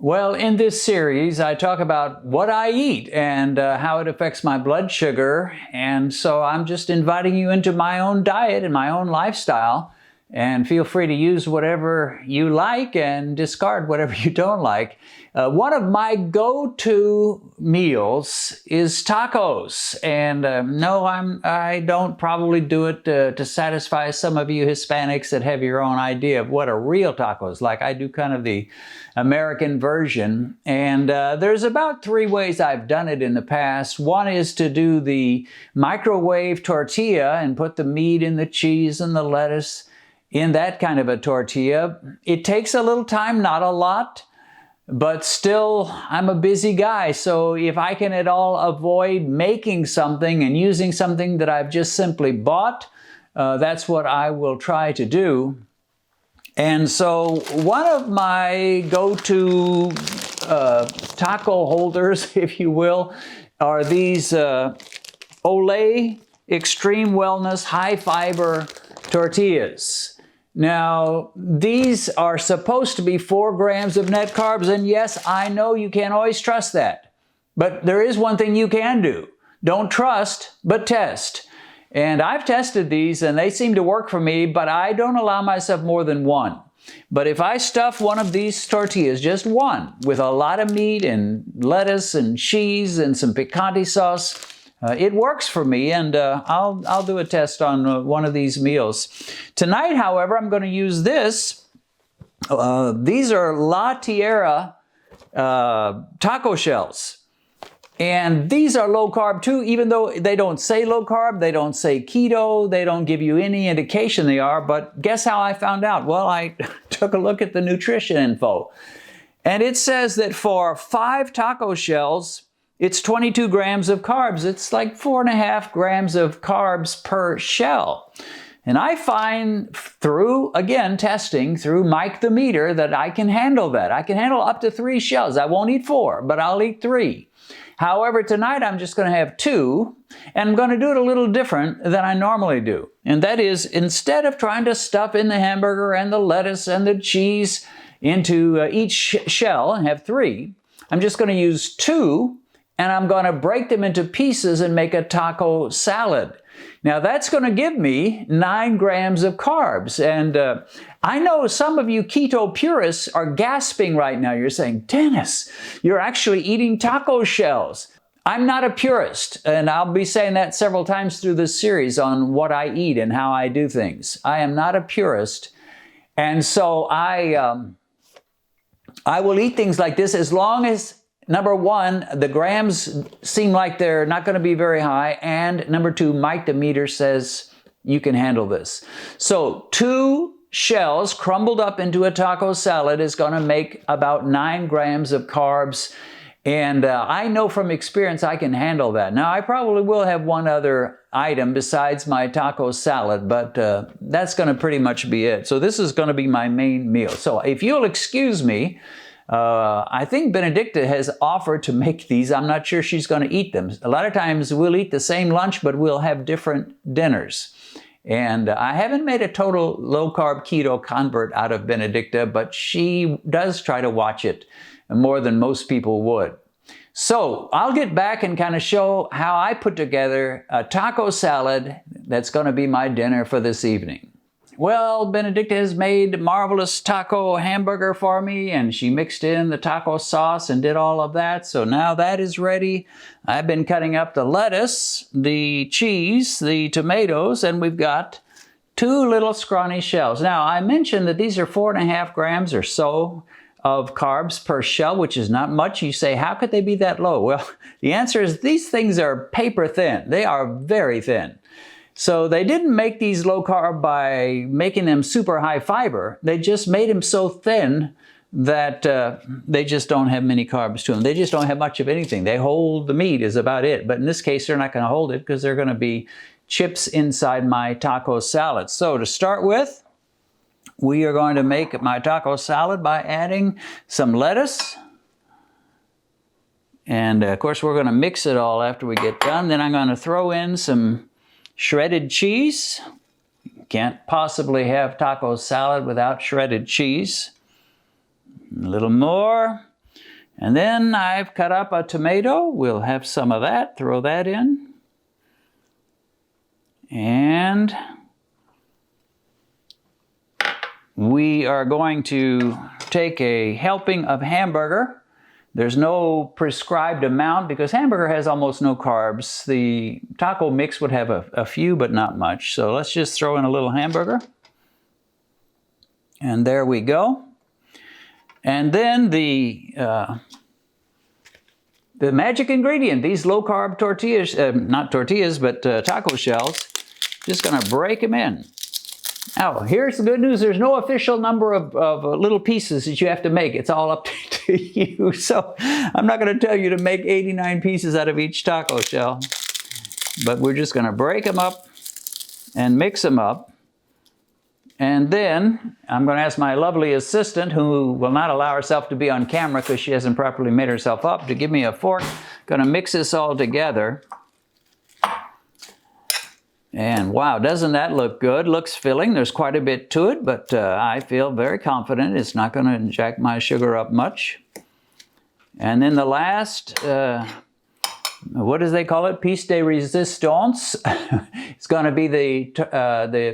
Well, in this series, I talk about what I eat and how it affects my blood sugar. And so I'm just inviting you into my own diet and my own lifestyle. And feel free to use whatever you like and discard whatever you don't like. One of my go-to meals is tacos. And no, I don't probably do it to satisfy some of you Hispanics that have your own idea of what a real taco is like. I do kind of the American version. And there's about 3 ways I've done it in the past. One is to do the microwave tortilla and put the meat and the cheese and the lettuce in that kind of a tortilla. It takes a little time, not a lot, but still, I'm a busy guy. So if I can at all avoid making something and using something that I've just simply bought, that's what I will try to do. And so one of my go-to taco holders, if you will, are these Olay Extreme Wellness High Fiber tortillas. Now, these are supposed to be 4 grams of net carbs, and yes, I know you can't always trust that. But there is one thing you can do. Don't trust, but test. And I've tested these, and they seem to work for me, but I don't allow myself more than 1. But if I stuff one of these tortillas, just one, with a lot of meat and lettuce and cheese and some picante sauce, it works for me, and I'll do a test on one of these meals. Tonight, however, I'm going to use this. These are La Tierra taco shells. And these are low carb too, even though they don't say low carb, they don't say keto, they don't give you any indication they are. But guess how I found out? Well, I took a look at the nutrition info. And it says that for 5 taco shells, it's 22 grams of carbs. It's like 4.5 grams of carbs per shell. And I find through, again, testing through Mike the Meter that I can handle that. I can handle up to 3 shells. I won't eat 4, but I'll eat 3. However, tonight I'm just going to have 2, and I'm going to do it a little different than I normally do. And that is, instead of trying to stuff in the hamburger and the lettuce and the cheese into each shell and have 3, I'm just going to use 2, and I'm going to break them into pieces and make a taco salad. Now that's going to give me 9 grams of carbs. And I know some of you keto purists are gasping right now. You're saying, Dennis, you're actually eating taco shells. I'm not a purist, and I'll be saying that several times through this series on what I eat and how I do things. I am not a purist, and so I will eat things like this as long as, number 1, the grams seem like they're not going to be very high, and number 2, Mike the Meter says you can handle this. So 2 shells crumbled up into a taco salad is going to make about 9 grams of carbs, and I know from experience I can handle that. Now, I probably will have one other item besides my taco salad, but that's going to pretty much be it. So this is going to be my main meal. So if you'll excuse me, I think Benedicta has offered to make these. I'm not sure she's going to eat them. A lot of times we'll eat the same lunch, but we'll have different dinners. And I haven't made a total low-carb keto convert out of Benedicta, but she does try to watch it more than most people would. So I'll get back and kind of show how I put together a taco salad that's going to be my dinner for this evening. Well, Benedicta has made marvelous taco hamburger for me, and she mixed in the taco sauce and did all of that. So now that is ready. I've been cutting up the lettuce, the cheese, the tomatoes, and we've got 2 little scrawny shells. Now, I mentioned that these are 4.5 grams or so of carbs per shell, which is not much. You say, how could they be that low? Well, the answer is these things are paper thin. They are very thin. So they didn't make these low carb by making them super high fiber. They just made them so thin that they just don't have many carbs to them. They just don't have much of anything. They hold the meat is about it. But in this case, they're not going to hold it because they're going to be chips inside my taco salad. So to start with, we are going to make my taco salad by adding some lettuce. And of course, we're going to mix it all after we get done. Then I'm going to throw in some shredded cheese. You can't possibly have taco salad without shredded cheese. A little more. And then I've cut up a tomato. We'll have some of that. Throw that in. And we are going to take a helping of hamburger. There's no prescribed amount because hamburger has almost no carbs. The taco mix would have a few, but not much. So let's just throw in a little hamburger. And there we go. And then the magic ingredient, these low-carb tortillas, not tortillas, but taco shells, just going to break them in. Now, here's the good news. There's no official number of little pieces that you have to make. It's all up to you. So I'm not going to tell you to make 89 pieces out of each taco shell. But we're just going to break them up and mix them up. And then I'm going to ask my lovely assistant, who will not allow herself to be on camera because she hasn't properly made herself up, to give me a fork. Going to mix this all together. And wow, doesn't that look good? Looks filling. There's quite a bit to it, but I feel very confident it's not going to jack my sugar up much. And then the last, what do they call it? Piece de resistance. It's going to be the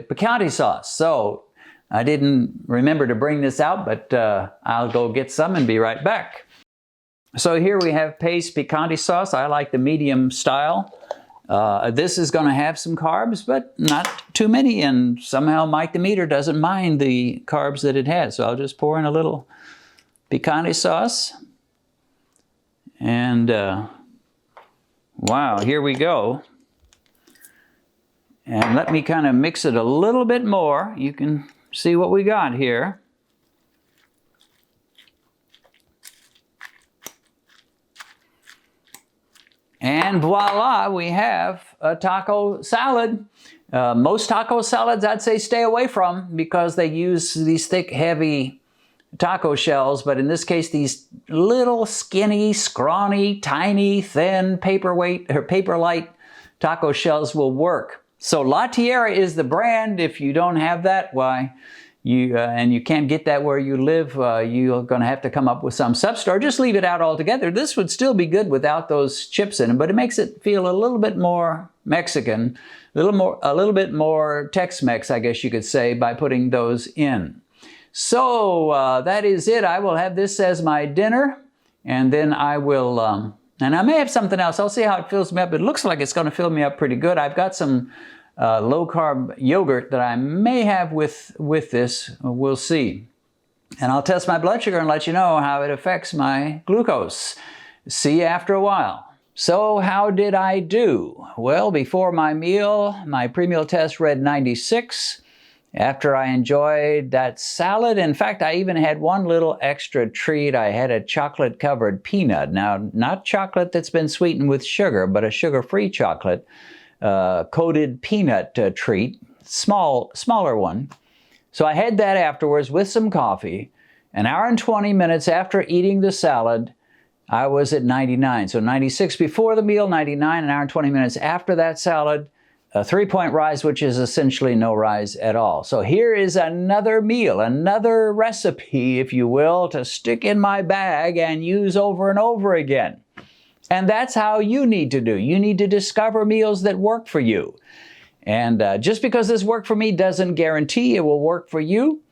picante sauce. So I didn't remember to bring this out, but I'll go get some and be right back. So here we have paste picante sauce. I like the medium style. This is going to have some carbs, but not too many, and somehow Mike the Meter doesn't mind the carbs that it has. So I'll just pour in a little picante sauce. And wow, here we go. And let me kind of mix it a little bit more. You can see what we got here. And voila, we have a taco salad. Most taco salads I'd say stay away from because they use these thick, heavy taco shells. But in this case, these little skinny, scrawny, tiny, thin, paperweight or paper-light taco shells will work. So La Tierra is the brand. If you don't have that, why? And you can't get that where you live, you're going to have to come up with some substitute, or just leave it out altogether. This would still be good without those chips in it, but it makes it feel a little bit more Mexican, a little bit more Tex-Mex, I guess you could say, by putting those in. So that is it. I will have this as my dinner, and then I will, and I may have something else. I'll see how it fills me up. It looks like it's going to fill me up pretty good. I've got some low-carb yogurt that I may have with this. We'll see. And I'll test my blood sugar and let you know how it affects my glucose. See you after a while. So how did I do? Well, before my meal, my pre-meal test read 96. After I enjoyed that salad, in fact, I even had one little extra treat. I had a chocolate-covered peanut. Now, not chocolate that's been sweetened with sugar, but a sugar-free chocolate. Coated peanut treat, smaller one. So I had that afterwards with some coffee. An hour and 20 minutes after eating the salad, I was at 99. So 96 before the meal, 99, an hour and 20 minutes after that salad, a 3-point rise, which is essentially no rise at all. So here is another meal, another recipe, if you will, to stick in my bag and use over and over again. And that's how you need to do. You need to discover meals that work for you. And just because this worked for me doesn't guarantee it will work for you.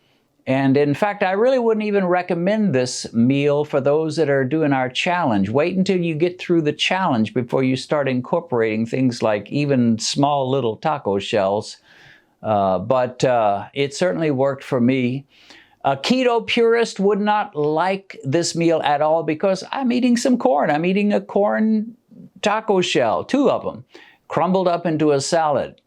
And in fact, I really wouldn't even recommend this meal for those that are doing our challenge. Wait until you get through the challenge before you start incorporating things like even small little taco shells. But it certainly worked for me. A keto purist would not like this meal at all because I'm eating some corn. I'm eating a corn taco shell, 2 of them, crumbled up into a salad.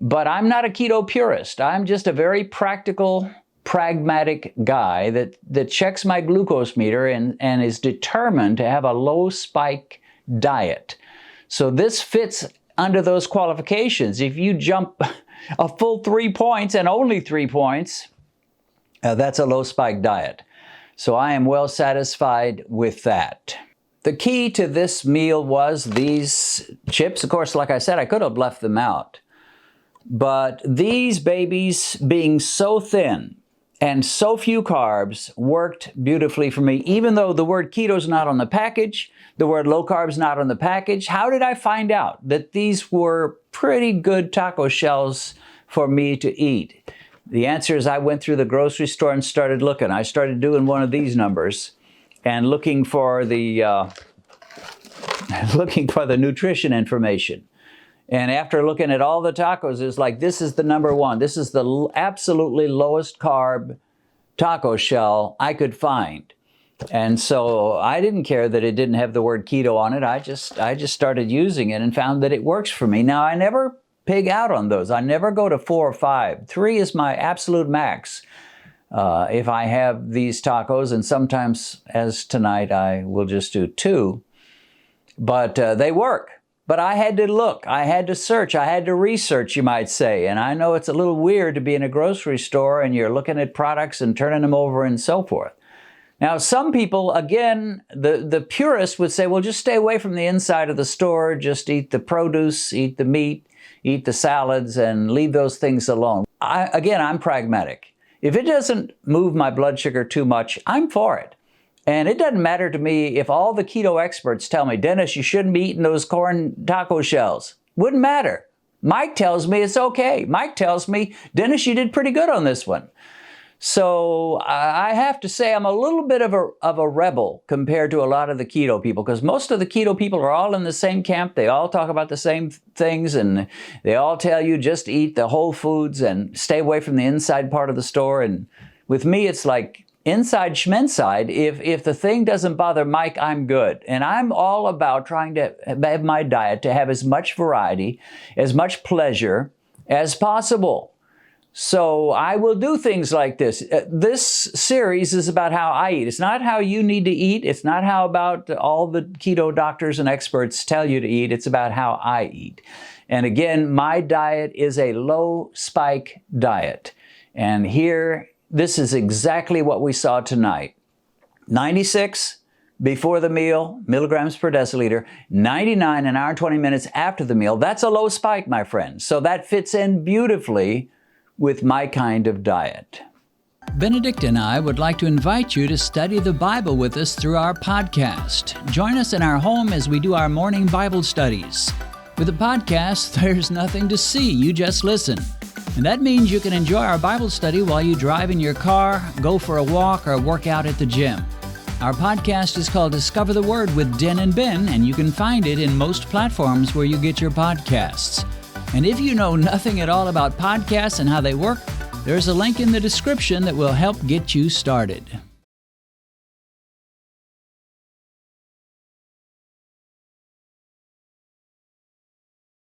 But I'm not a keto purist. I'm just a very practical, pragmatic guy that checks my glucose meter and is determined to have a low spike diet. So this fits under those qualifications. If you jump a full 3 points and only 3 points, that's a low spike diet. So I am well satisfied with that. The key to this meal was these chips. Of course, like I said, I could have left them out. But these babies being so thin and so few carbs worked beautifully for me, even though the word keto is not on the package, the word low carb is not on the package. How did I find out that these were pretty good taco shells for me to eat? The answer is I went through the grocery store and started looking. I started doing one of these numbers and looking for the nutrition information. And after looking at all the tacos, it's like, this is the number one. This is the absolutely lowest carb taco shell I could find. And so I didn't care that it didn't have the word keto on it. I just started using it and found that it works for me. Now, I never pig out on those. I never go to 4 or 5. 3 is my absolute max if I have these tacos. And sometimes, as tonight, I will just do 2. But they work. But I had to look, I had to search, I had to research, you might say. And I know it's a little weird to be in a grocery store and you're looking at products and turning them over and so forth. Now, some people, again, the purists would say, well, just stay away from the inside of the store, just eat the produce, eat the meat, eat the salads, and leave those things alone. I'm pragmatic. If it doesn't move my blood sugar too much, I'm for it. And it doesn't matter to me if all the keto experts tell me, Dennis, you shouldn't be eating those corn taco shells. Wouldn't matter. Mike tells me it's okay. Mike tells me, Dennis, you did pretty good on this one. So I have to say I'm a little bit of a rebel compared to a lot of the keto people, because most of the keto people are all in the same camp. They all talk about the same things, and they all tell you just eat the whole foods and stay away from the inside part of the store. And with me, it's like, inside schminside, if the thing doesn't bother Mike, I'm good. And I'm all about trying to have my diet to have as much variety, as much pleasure as possible. So I will do things like this. This series is about how I eat. It's not how you need to eat. It's not how about all the keto doctors and experts tell you to eat. It's about how I eat. And again, my diet is a low spike diet. And here, this is exactly what we saw tonight. 96 before the meal, milligrams per deciliter, 99 an hour and 20 minutes after the meal. That's a low spike, my friend. So that fits in beautifully with my kind of diet. Benedict and I would like to invite you to study the Bible with us through our podcast. Join us in our home as we do our morning Bible studies. With a podcast, there's nothing to see. You just listen. And that means you can enjoy our Bible study while you drive in your car, go for a walk, or work out at the gym. Our podcast is called Discover the Word with Den and Ben, and you can find it in most platforms where you get your podcasts. And if you know nothing at all about podcasts and how they work, there's a link in the description that will help get you started.